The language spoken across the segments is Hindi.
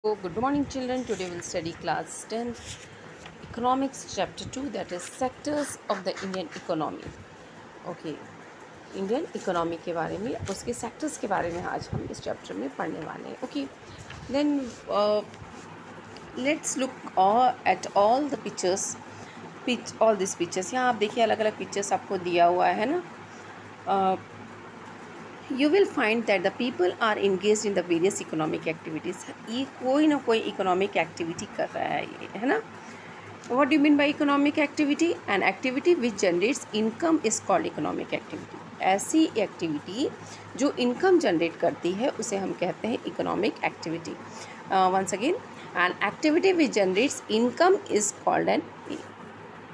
So, good morning, children. Today we'll study class 10 economics chapter 2, that is sectors of the Indian economy. Okay, Indian economy के बारे में, उसके सेक्टर्स के बारे में आज हम इस चैप्टर में पढ़ने वाले हैं. Okay, then let's look at all the pictures. All this pictures, यहाँ आप देखिए अलग अलग पिक्चर्स आपको दिया हुआ है ना. You will find that the people are engage in the various economic activities. ये कोई ना कोई इकोनॉमिक एक्टिविटी कर रहा है, ये है ना. What do mean by economic activity? An activity which generates income is called economic activity. ऐसी एक्टिविटी जो इनकम जनरेट करती है उसे हम कहते हैं economic activity. Once again, an activity which generates income is called an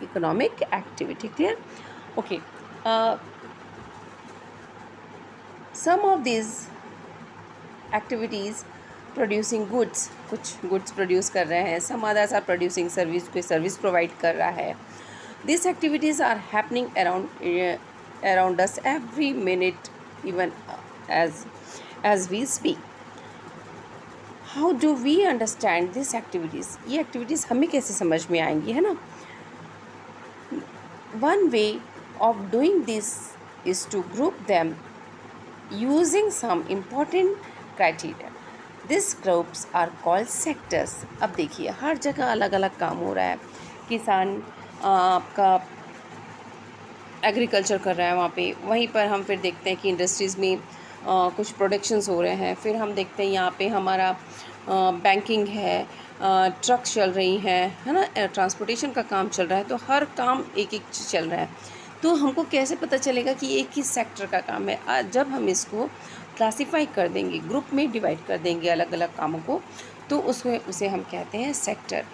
economic activity. Clear? Okay, some of these activities producing goods, कुछ goods produce कर रहे हैं. some others are producing service, कोई service provide कर रहा है. these activities are happening around us every minute, even as we speak. how do we understand these activities? ये activities हमें कैसे समझ में आएंगी, है ना. one way of doing this is to group them using some important criteria. These groups are called sectors. अब देखिए हर जगह अलग अलग काम हो रहा है. किसान आपका एग्रीकल्चर कर रहा है वहाँ पे, वहीं पर हम फिर देखते हैं कि इंडस्ट्रीज़ में कुछ प्रोडक्शंस हो रहे हैं. फिर हम देखते हैं यहाँ पे हमारा बैंकिंग है, ट्रक चल रही हैं, है ना, ट्रांसपोर्टेशन का काम चल रहा है. तो हर काम एक एक चल रहा है. तो हमको कैसे पता चलेगा कि एक ही सेक्टर का काम है? जब हम इसको क्लासीफाई कर देंगे, ग्रुप में डिवाइड कर देंगे अलग अलग कामों को, तो उसे हम कहते हैं सेक्टर.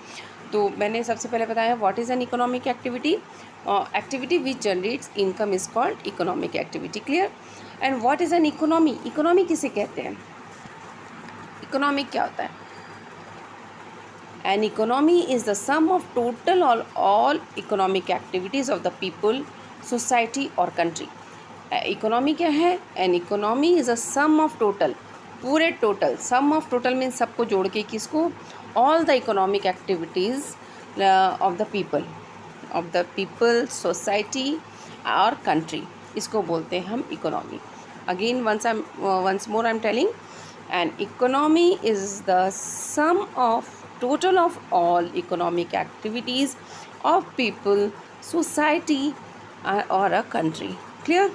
तो मैंने सबसे पहले बताया what is an economic activity. Activity which generates income is called economic activity. Clear? And what is an economy? Economy किसे कहते हैं? इकोनॉमिक क्या होता है? An economy is the sum of total all economic activities of the people, society और कंट्री. इकोनॉमी क्या है? An economy is a sum of total, पूरे total. Sum of total means सबको जोड़ के किसको? All the economic activities of the people, society और कंट्री. इसको बोलते हैं हम economy. Again once more I am telling, an economy is the sum of total of all economic activities of people, society और अ कंट्री. क्लियर?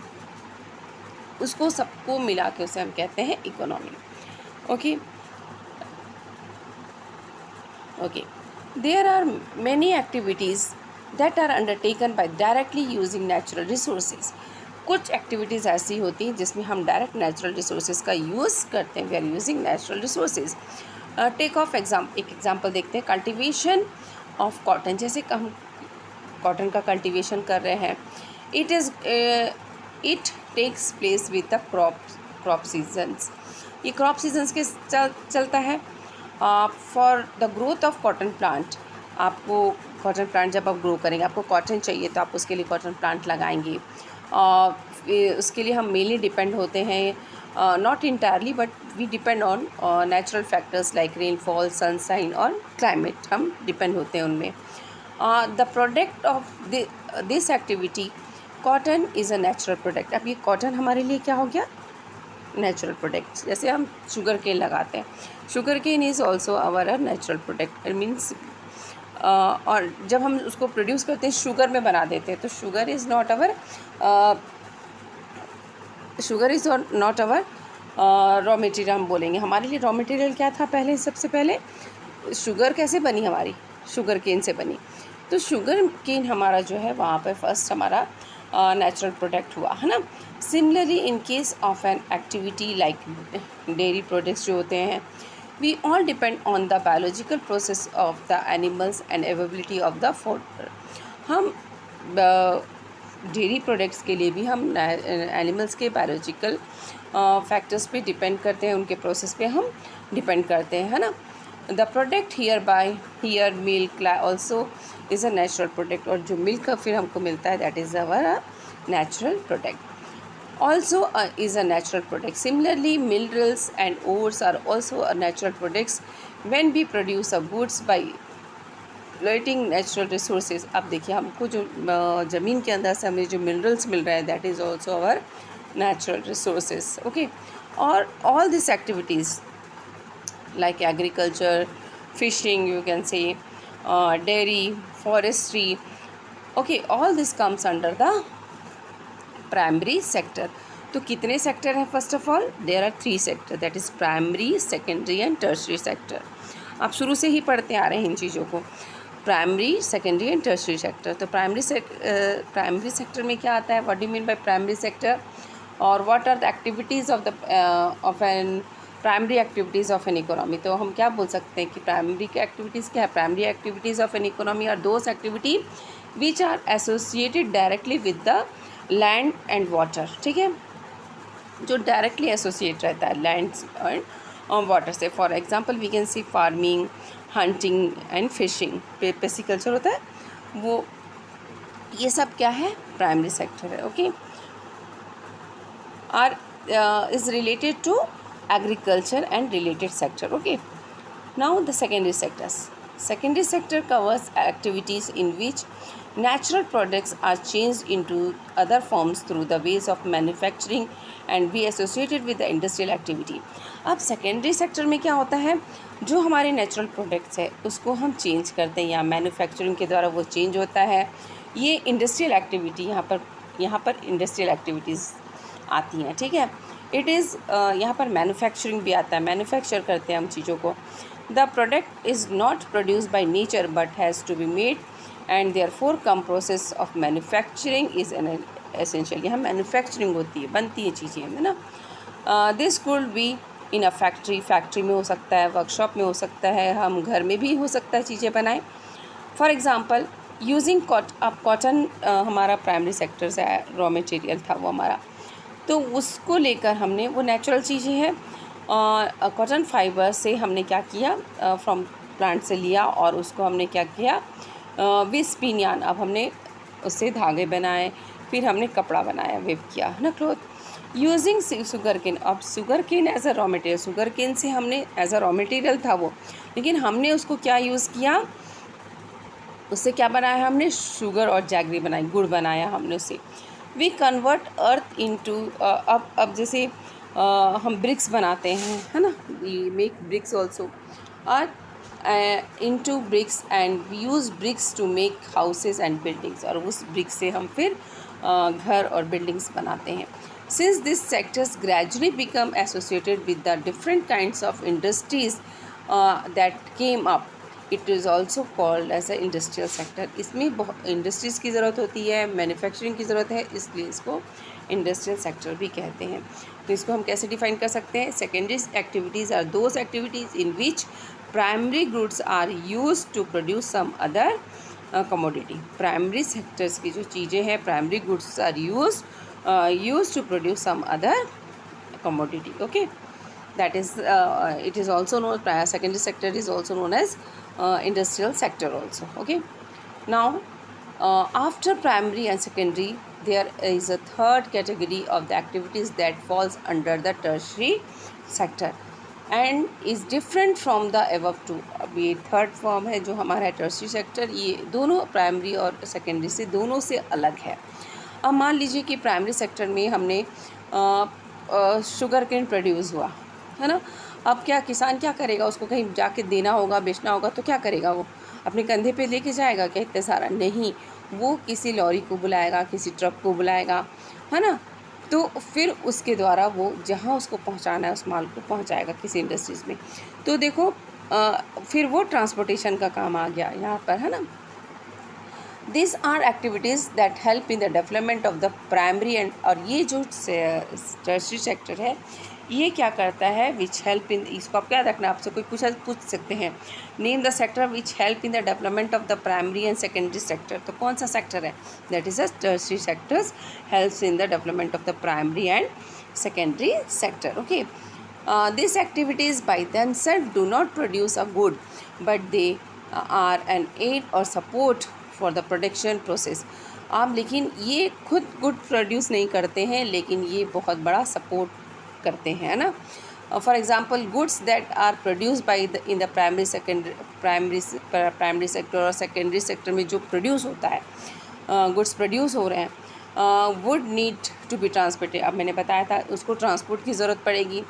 उसको सबको मिला के उसे हम कहते हैं economy. Okay okay, there are many activities that are undertaken by directly using natural resources. कुछ एक्टिविटीज़ ऐसी होती हैं जिसमें हम डायरेक्ट नेचुरल रिसोर्सेज का यूज़ करते हैं. We are using natural resources. Take of एक एग्जाम्पल देखते हैं. Cultivation of cotton. जैसे हम कॉटन का कल्टिवेशन कर रहे हैं. It takes place with the crop seasons. ये क्रॉप सीजन्स के चलता है. For the growth of cotton plant, आपको कॉटन प्लांट जब आप ग्रो करेंगे, आपको कॉटन चाहिए तो आप उसके लिए कॉटन प्लांट लगाएंगे. उसके लिए हम मेनली डिपेंड होते हैं, not entirely but we depend on natural factors like rainfall, sunshine और climate. हम depend होते हैं उनमें. The product of this activity, cotton is a natural product. अब ये cotton हमारे लिए क्या हो गया? Natural product. जैसे हम शुगर केन लगाते हैं, sugar cane is also our natural product. It means और जब हम उसको प्रोड्यूस करते हैं, शुगर में बना देते हैं, तो sugar is not our raw material. हम बोलेंगे हमारे लिए रॉ मटेरियल क्या था पहले? सबसे पहले शुगर कैसे बनी? हमारी शुगर केन से बनी. तो शुगर केन हमारा जो है वहाँ पर फर्स्ट हमारा नेचुरल प्रोडक्ट हुआ, है ना. Similarly in case of an activity like dairy products जो होते हैं, we all depend on the biological process of the animals and availability of the food. हम डेयरी प्रोडक्ट्स के लिए भी हम एनिमल्स के बायोलॉजिकल फैक्टर्स पे डिपेंड करते हैं, उनके प्रोसेस पे हम डिपेंड करते हैं, है ना. The product here milk also is a natural product. और जो मिल्क फिर हमको मिलता है that is our natural product. also is a natural product. Similarly, minerals and ores are also a natural products when we produce a goods by exploiting natural resources. अब देखिए हमको जो ज़मीन के अंदर से हमें जो मिनरल्स मिल रहे हैं, that is also our natural resources. Okay, or all these activities like agriculture, fishing, you can say, dairy, forestry, okay, all this comes under the primary sector. तो कितने सेक्टर हैं? First of all there are 3 sector, that is primary, secondary and tertiary sector. आप शुरू से ही पढ़ते आ रहे हैं इन चीज़ों को, primary, secondary and tertiary sector. तो प्राइमरी सेक्टर में क्या आता है? What do mean by primary sector? और what are the activities of an primary activities of an economy. तो हम क्या बोल सकते हैं कि प्राइमरी की एक्टिविटीज़ क्या है? Primary activities of an economy are those activity which are associated directly with the land and water. ठीक है, जो डायरेक्टली एसोसिएट रहता है लैंड एंड वाटर से। For example we can see farming, hunting and fishing, pisciculture होता है वो, ये सब क्या है? प्राइमरी सेक्टर है। Okay, are is related to agriculture and related sector. Okay, now the secondary sector covers activities in which natural products are changed into other forms through the ways of manufacturing and be associated with the industrial activity. अब सेकेंडरी सेक्टर में क्या होता है? जो हमारे नेचुरल प्रोडक्ट्स है उसको हम चेंज करते हैं या मैन्युफैक्चरिंग के द्वारा वो चेंज होता है। ये इंडस्ट्रियल एक्टिविटी यहाँ पर इंडस्ट्रियल एक्टिविटीज़ आती हैं। ठीक है, इट इज़ यहाँ पर मैन्युफैक्चरिंग भी आता है, मैन्युफैक्चर करते हैं हम चीज़ों को। The product is not produce by nature but has to be made and therefore come process of manufacturing is an essential. यहाँ मैन्युफैक्चरिंग होती है, बनती है चीज़ें, है ना। This could be in a factory में हो सकता है, वर्कशॉप में हो सकता है, हम घर में भी हो सकता है चीज़ें बनाएं। फॉर एग्ज़ाम्पल यूजिंग कॉटन हमारा प्राइमरी सेक्टर से रॉ मटेरियल था वो हमारा, तो उसको लेकर हमने वो नेचुरल चीज़ें हैं, कॉटन फाइबर से हमने क्या किया, फ्रॉम प्लांट से लिया और उसको हमने क्या किया, विद स्पिन, अब हमने उससे धागे बनाए, फिर हमने कपड़ा बनाया, वेव किया, है ना, क्लॉथ। यूजिंग शुगर केन, अब sugar cane as a raw material, sugar cane से हमने एज अ रॉ मटेरियल था वो, लेकिन हमने उसको क्या यूज़ किया, उससे क्या बनाया हमने? शुगर और जैगरी बनाई, गुड़ बनाया हमने उससे। वी कन्वर्ट अर्थ इनटू, अब जैसे हम ब्रिक्स बनाते हैं, है ना, वी मेक ब्रिक्स ऑल्सो, और into bricks and we use bricks to make houses and buildings, और उस ब्रिक्स से हम फिर घर और बिल्डिंग्स बनाते हैं। Since this sectors gradually become associated with the different kinds of industries that came up, it is also called as a industrial sector. इसमें बहुत इंडस्ट्रीज़ की ज़रूरत होती है, मैन्युफैक्चरिंग की ज़रूरत है, इसलिए इसको इंडस्ट्रियल सेक्टर भी कहते हैं। तो इसको हम कैसे डिफाइन कर सकते हैं? Secondary activities are those activities in which primary goods are use to produce some other commodity. Primary sectors की जो चीज़ें हैं, primary goods are use to produce some other commodity. Okay, that is it is also known, secondary sector is also known as industrial sector also. Okay, now after primary and secondary there is a third category of the activities that falls under the tertiary sector and is different from the above two. अब ये थर्ड फॉर्म है जो हमारा टर्शियरी सेक्टर, ये दोनों प्राइमरी और सेकेंडरी से दोनों से अलग है। अब मान लीजिए कि प्राइमरी सेक्टर में हमने शुगर केन प्रोड्यूस हुआ, है ना। अब क्या किसान क्या करेगा? उसको कहीं जाके देना होगा, बेचना होगा, तो क्या करेगा? वो अपने कंधे पे लेके जाएगा क्या इतने सारा? नहीं, वो किसी लॉरी को बुलाएगा, किसी ट्रक को बुलाएगा, है ना। तो फिर उसके द्वारा वो जहाँ उसको पहुँचाना है उस माल को पहुँचाएगा किसी इंडस्ट्रीज़ में। तो देखो फिर वो ट्रांसपोर्टेशन का काम आ गया यहाँ पर, है ना। These are activities that help in the development of the primary and, और ये जो टर्शियरी सेक्टर है ये क्या करता है? विच हेल्प इन, इसको आप क्या रखना, आपसे कोई पूछ सकते हैं, name the sector which help in the development of the primary and secondary sector. तो कौन सा सेक्टर है? That is a tertiary sectors helps in the development of the primary and secondary sector. Okay, this activities by themselves do not produce a good but they are an aid or support for the production process. आप लेकिन ये खुद गुड प्रोड्यूस नहीं करते हैं, लेकिन ये बहुत बड़ा सपोर्ट करते हैं, ना। For example, goods that are produced by in the primary sector और secondary sector में जो produce होता है, goods produce हो रहे हैं, would need to be transported. अब मैंने बताया था उसको ट्रांसपोर्ट की ज़रूरत पड़ेगी,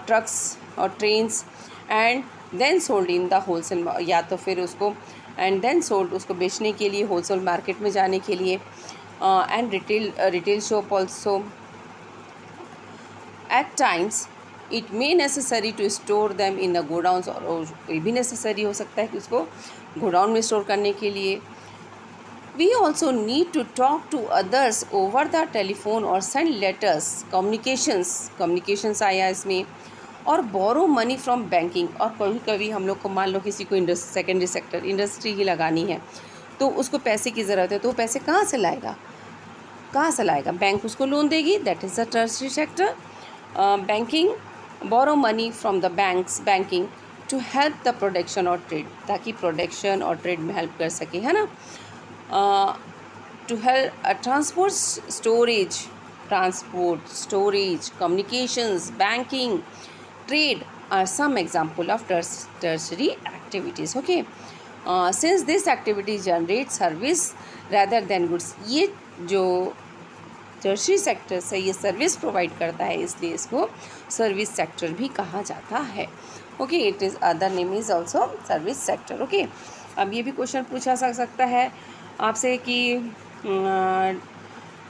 ट्रक्स और trains, and then sold in the wholesale, या तो फिर उसको एंड देन सोल्ड उसको बेचने के लिए होलसेल मार्केट में जाने के लिए, and retail shop also. At times it may necessary to store them in the godowns, और ये भी नेसेसरी हो सकता है कि उसको गोडाउन में स्टोर करने के लिए. We also need to talk to others over the telephone or send letters, communications आया इसमें, और borrow money from banking. और कभी कभी हम लोग को, मान लो किसी को सेकेंडरी सेक्टर इंडस्ट्री ही लगानी है, तो उसको पैसे की ज़रूरत है, तो वो पैसे कहाँ से लाएगा? बैंक उसको लोन देगी, that is the tertiary sector. Banking, borrow money from the banking to help the production और ट्रेड, ताकि प्रोडक्शन और ट्रेड में हेल्प कर सके, है ना. To help transport, storage, communications, banking, trade are some example of tertiary activities. Okay, since this activity generates service rather than goods, ये जो टर्शरी सेक्टर से ये सर्विस प्रोवाइड करता है, इसलिए इसको सर्विस सेक्टर भी कहा जाता है. Okay, it is other name is also service sector. Okay, अब ये भी क्वेश्चन पूछा जा सकता है आपसे कि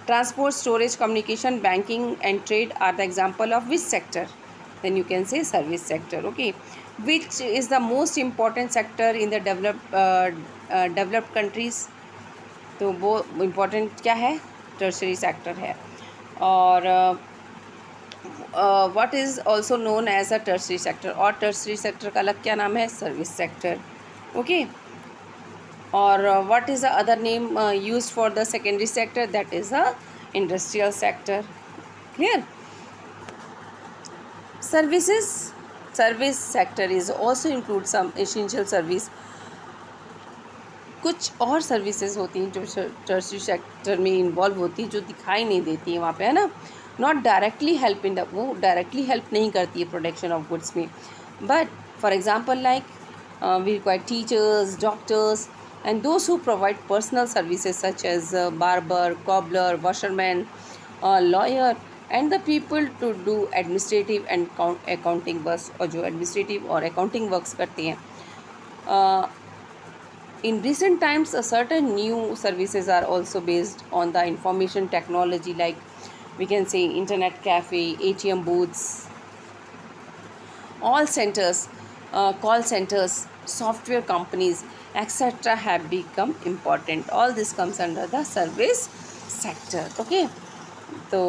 transport, storage, communication, banking and trade are the example of which sector, then you can say service sector. Okay, which is the most important sector in the developed countries, तो वो इम्पॉर्टेंट क्या है? टर्शरी सेक्टर है. और what is also known as a tertiary sector, और टर्शरी सेक्टर का अलग क्या नाम है? Service sector. ओके, और what is the other name used for the secondary sector, that is the industrial sector. Clear? Service sector is also include some essential service. कुछ और सर्विसेज होती हैं जो टर्शरी सेक्टर में इन्वॉल्व होती हैं, जो दिखाई नहीं देती हैं वहाँ पे, है ना. Not directly help in the, वो डायरेक्टली हेल्प नहीं करती है प्रोडक्शन ऑफ गुड्स में, but for example like we require teachers, doctors, and those who provide personal services such as barber, cobbler, washerman, lawyer, and the people to do administrative and accounting works, और जो administrative और accounting works करते हैं. In recent times, certain new services are also based on the information technology, like we can say internet cafe, ATM booths, all centers, call centers, software companies, etc. have become important. All this comes under the service sector. Okay, तो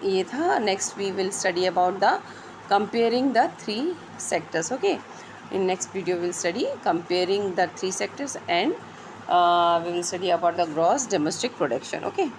ये था. Next we will study about the comparing the three sectors. Okay, in next video we will study comparing the three sectors, and we will study about the gross domestic production. Okay.